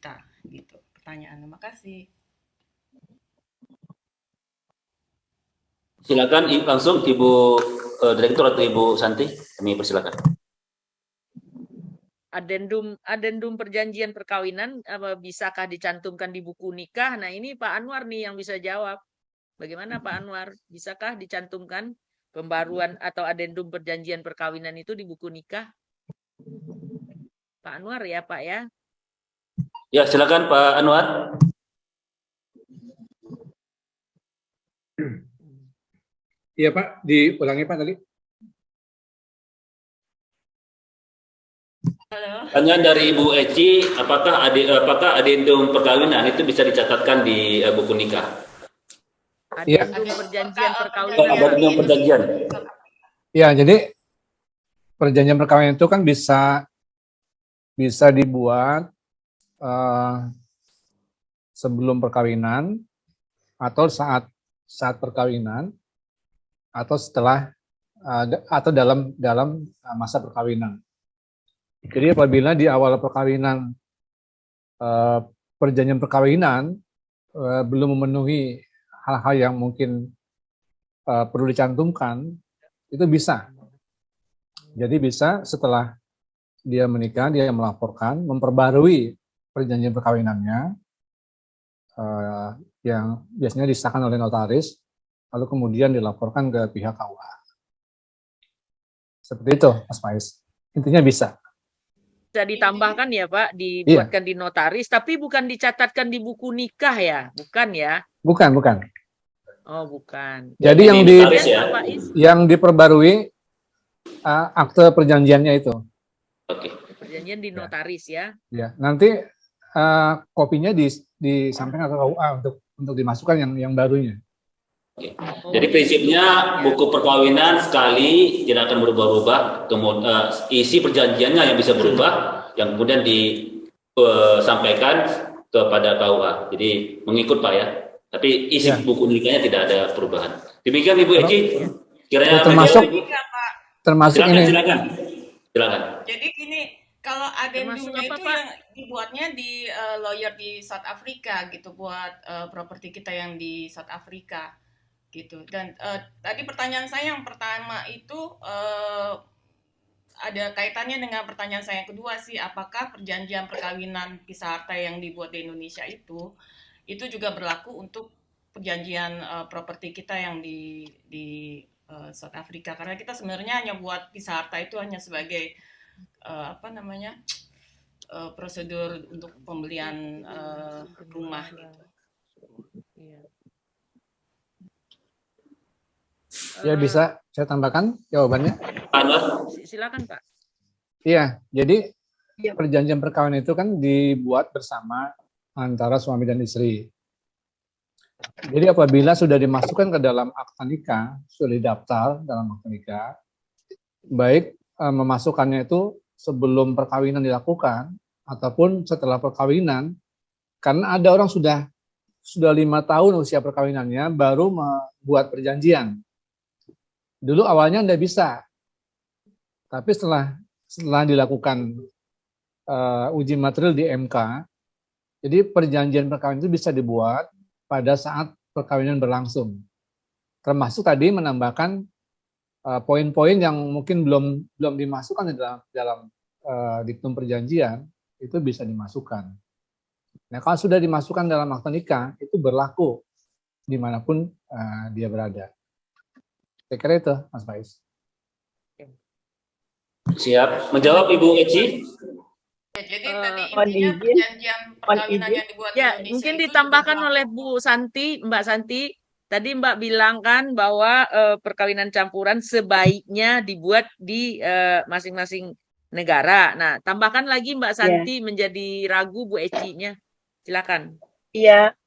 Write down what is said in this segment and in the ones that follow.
kita gitu pertanyaannya. Makasih. Silakan langsung Ibu Direktur atau Ibu Santi, kami persilakan. Adendum perjanjian perkawinan bisakah dicantumkan di buku nikah? Nah, ini Pak Anwar nih yang bisa jawab. Bagaimana Pak Anwar? Bisakah dicantumkan pembaruan atau adendum perjanjian perkawinan itu di buku nikah? Pak Anwar ya, Pak ya? Ya, silakan Pak Anwar. Iya Pak, diulangi Pak tadi. Halo. Pertanyaan dari Ibu Eci, apakah adendum perkawinan itu bisa dicatatkan di buku nikah? Iya. Adendum perjanjian perkawinan. Adendum perjanjian. Ya, jadi perjanjian perkawinan itu kan bisa dibuat sebelum perkawinan atau saat perkawinan atau setelah atau dalam masa perkawinan. Jadi apabila di awal perkawinan perjanjian perkawinan belum memenuhi hal-hal yang mungkin perlu dicantumkan, itu bisa. Jadi bisa setelah dia menikah, dia melaporkan, memperbarui perjanjian perkawinannya yang biasanya disahkan oleh notaris, lalu kemudian dilaporkan ke pihak KUA. Seperti itu, Mas Faiz. Intinya bisa. Bisa ditambahkan ya Pak, dibuatkan di notaris, tapi bukan dicatatkan di buku nikah ya, bukan ya? Bukan. Oh, bukan. Jadi yang diperbarui akte perjanjiannya itu. Oke. Perjanjian di notaris ya. Ya, nanti kopinya disampaikan ke KUA untuk dimasukkan yang barunya. Oke. Jadi prinsipnya buku perkawinan sekali tidak akan berubah-ubah, kemudian isi perjanjiannya yang bisa berubah, yang kemudian disampaikan kepada KUA. Jadi mengikut Pak ya. Tapi isi buku nikahnya tidak ada perubahan. Demikian Ibu Eci. Kiranya termasuk ini. Silakan. Jadi gini, kalau adendumnya itu yang dibuatnya di lawyer di South Africa gitu, buat properti kita yang di South Africa gitu. Dan tadi pertanyaan saya yang pertama itu ada kaitannya dengan pertanyaan saya yang kedua sih, apakah perjanjian perkawinan pisah harta yang dibuat di Indonesia itu juga berlaku untuk perjanjian properti kita yang di South Africa, karena kita sebenarnya hanya buat pisah harta itu hanya sebagai prosedur untuk pembelian rumah gitu. Ya, bisa saya tambahkan jawabannya? Silakan Pak. Iya, jadi perjanjian perkawinan itu kan dibuat bersama antara suami dan istri. Jadi apabila sudah dimasukkan ke dalam akta nikah, sudah didaftar dalam akta nikah, baik memasukkannya itu sebelum perkawinan dilakukan ataupun setelah perkawinan, karena ada orang sudah 5 tahun usia perkawinannya baru membuat perjanjian. Dulu awalnya tidak bisa, tapi setelah dilakukan uji material di MK, jadi perjanjian perkawinan itu bisa dibuat pada saat perkawinan berlangsung. Termasuk tadi menambahkan poin-poin yang mungkin belum dimasukkan dalam diktum perjanjian, itu bisa dimasukkan. Nah, kalau sudah dimasukkan dalam akta nikah, itu berlaku dimanapun dia berada. Saya kira itu, Mas Faiz. Siap. Menjawab Ibu Eci? Ya, jadi tadi intinya perjanjian perkawinan yang dibuat di Indonesia mungkin itu ditambahkan oleh Mbak Santi. Tadi Mbak bilang kan bahwa perkawinan campuran sebaiknya dibuat di masing-masing negara. Nah, tambahkan lagi Mbak Santi menjadi ragu Bu Eci-nya. Silakan. Iya,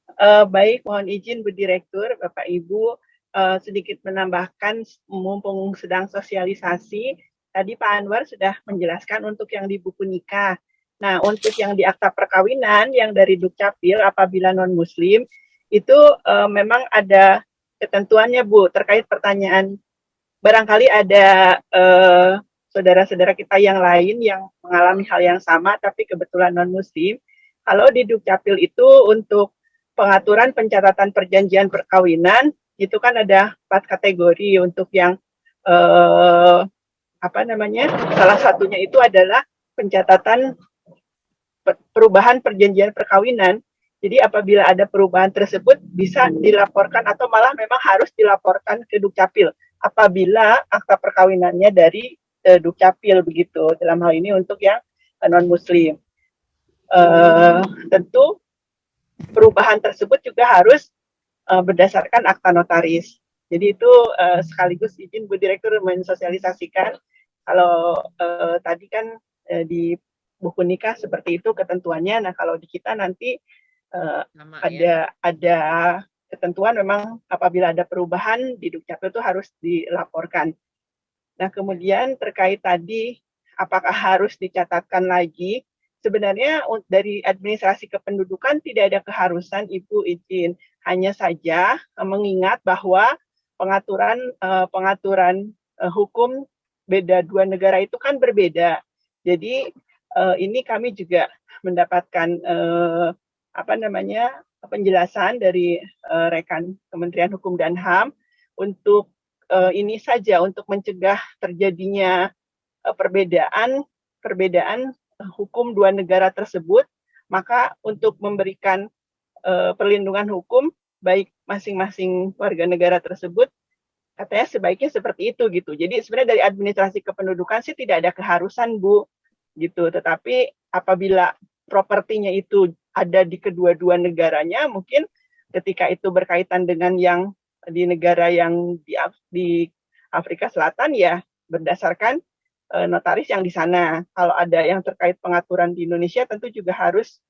baik, mohon izin Bu Direktur, Bapak Ibu, sedikit menambahkan mumpung sedang sosialisasi. Tadi Pak Anwar sudah menjelaskan untuk yang di buku nikah. Nah, untuk yang di akta perkawinan yang dari Dukcapil apabila non-muslim itu memang ada ketentuannya Bu terkait pertanyaan. Barangkali ada saudara-saudara kita yang lain yang mengalami hal yang sama tapi kebetulan non-muslim. Kalau di Dukcapil itu untuk pengaturan pencatatan perjanjian perkawinan itu kan ada 4 kategori. Untuk yang salah satunya itu adalah pencatatan perubahan perjanjian perkawinan. Jadi apabila ada perubahan tersebut bisa dilaporkan atau malah memang harus dilaporkan ke Dukcapil apabila akta perkawinannya dari Dukcapil begitu. Dalam hal ini untuk yang non Muslim. Tentu perubahan tersebut juga harus berdasarkan akta notaris. Jadi itu sekaligus izin Bu Direktur mensosialisasikan kalau tadi kan di buku nikah seperti itu ketentuannya. Nah kalau di kita nanti ada ketentuan memang apabila ada perubahan di Dukcapil itu harus dilaporkan. Nah kemudian terkait tadi apakah harus dicatatkan lagi? Sebenarnya dari administrasi kependudukan tidak ada keharusan Ibu izin, hanya saja mengingat bahwa pengaturan hukum beda dua negara itu kan berbeda. Jadi ini kami juga mendapatkan penjelasan dari rekan Kementerian Hukum dan HAM untuk ini saja untuk mencegah terjadinya perbedaan hukum dua negara tersebut, maka untuk memberikan perlindungan hukum baik masing-masing warga negara tersebut, katanya sebaiknya seperti itu gitu. Jadi sebenarnya dari administrasi kependudukan sih tidak ada keharusan Bu, gitu. Tetapi apabila propertinya itu ada di kedua-dua negaranya, mungkin ketika itu berkaitan dengan yang di negara yang di Afrika Selatan ya berdasarkan notaris yang di sana. Kalau ada yang terkait pengaturan di Indonesia tentu juga harus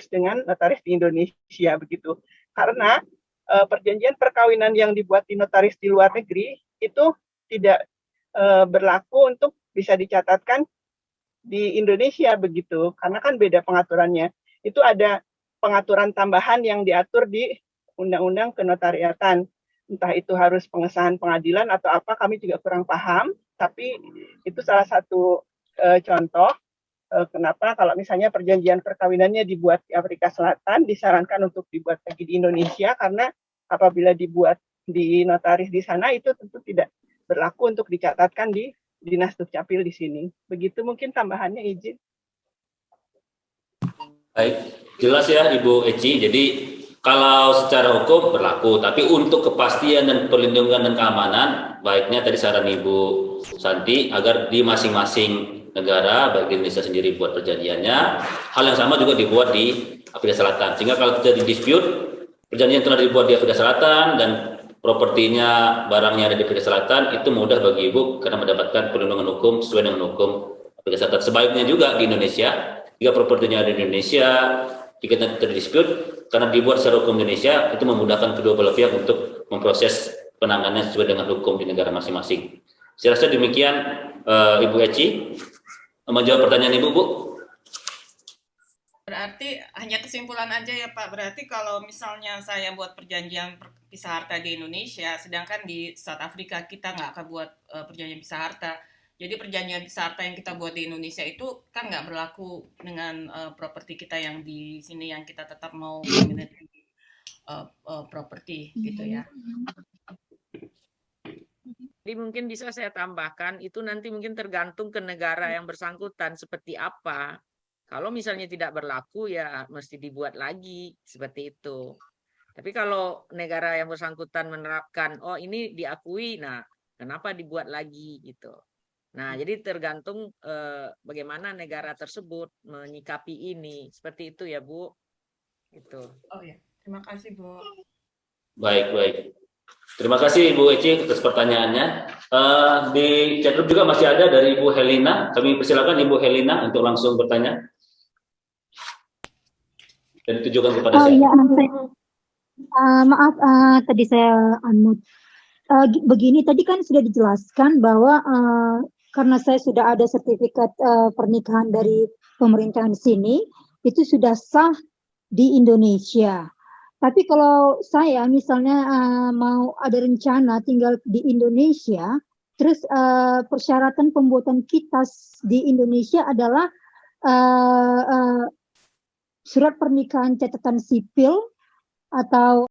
dengan notaris di Indonesia begitu. Karena perjanjian perkawinan yang dibuat di notaris di luar negeri itu tidak berlaku untuk bisa dicatatkan di Indonesia begitu. Karena kan beda pengaturannya. Itu ada pengaturan tambahan yang diatur di Undang-Undang Kenotariatan. Entah itu harus pengesahan pengadilan atau apa, kami juga kurang paham. Tapi itu salah satu contoh kenapa kalau misalnya perjanjian perkawinannya dibuat di Afrika Selatan, disarankan untuk dibuat lagi di Indonesia, karena apabila dibuat di notaris di sana, itu tentu tidak berlaku untuk dicatatkan di Dinas Dukcapil di sini. Begitu mungkin tambahannya izin. Baik, jelas ya Ibu Eci. Jadi kalau secara hukum berlaku, tapi untuk kepastian dan perlindungan dan keamanan, baiknya tadi saran Ibu Santi agar di masing-masing negara, baik di Indonesia sendiri buat perjanjiannya, hal yang sama juga dibuat di Afrika Selatan. Sehingga kalau terjadi dispute, perjanjian telah dibuat di Afrika Selatan dan propertinya, barangnya ada di Afrika Selatan, itu mudah bagi Ibu karena mendapatkan perlindungan hukum sesuai dengan hukum Afrika Selatan. Sebaliknya juga di Indonesia, jika propertinya ada di Indonesia, jika terjadi dispute, karena dibuat secara hukum Indonesia, itu memudahkan kedua belah pihak untuk memproses penanganan sesuai dengan hukum di negara masing-masing. Saya rasa demikian Ibu Eci. Menjawab pertanyaan Ibu, Bu. Berarti hanya kesimpulan aja ya Pak, berarti kalau misalnya saya buat perjanjian pisah harta di Indonesia, sedangkan di South Africa kita nggak akan buat perjanjian pisah harta. Jadi perjanjian pisah harta yang kita buat di Indonesia itu kan nggak berlaku dengan properti kita yang di sini yang kita tetap mau memiliki properti gitu ya. Jadi mungkin bisa saya tambahkan, itu nanti mungkin tergantung ke negara yang bersangkutan seperti apa. Kalau misalnya tidak berlaku ya mesti dibuat lagi seperti itu. Tapi kalau negara yang bersangkutan menerapkan, oh ini diakui, nah kenapa dibuat lagi gitu. Nah jadi tergantung bagaimana negara tersebut menyikapi ini. Seperti itu ya Bu. Gitu. Oh ya, terima kasih Bu. Baik. Terima kasih Ibu Eci atas pertanyaannya. Di chatroom juga masih ada dari Ibu Helena. Kami persilakan Ibu Helena untuk langsung bertanya. Dan ditujukan kepada saya. Iya, maaf, tadi saya unmute. Begini, tadi kan sudah dijelaskan bahwa karena saya sudah ada sertifikat pernikahan dari pemerintahan sini, itu sudah sah di Indonesia. Tapi kalau saya misalnya mau ada rencana tinggal di Indonesia, terus persyaratan pembuatan kitas di Indonesia adalah surat pernikahan catatan sipil atau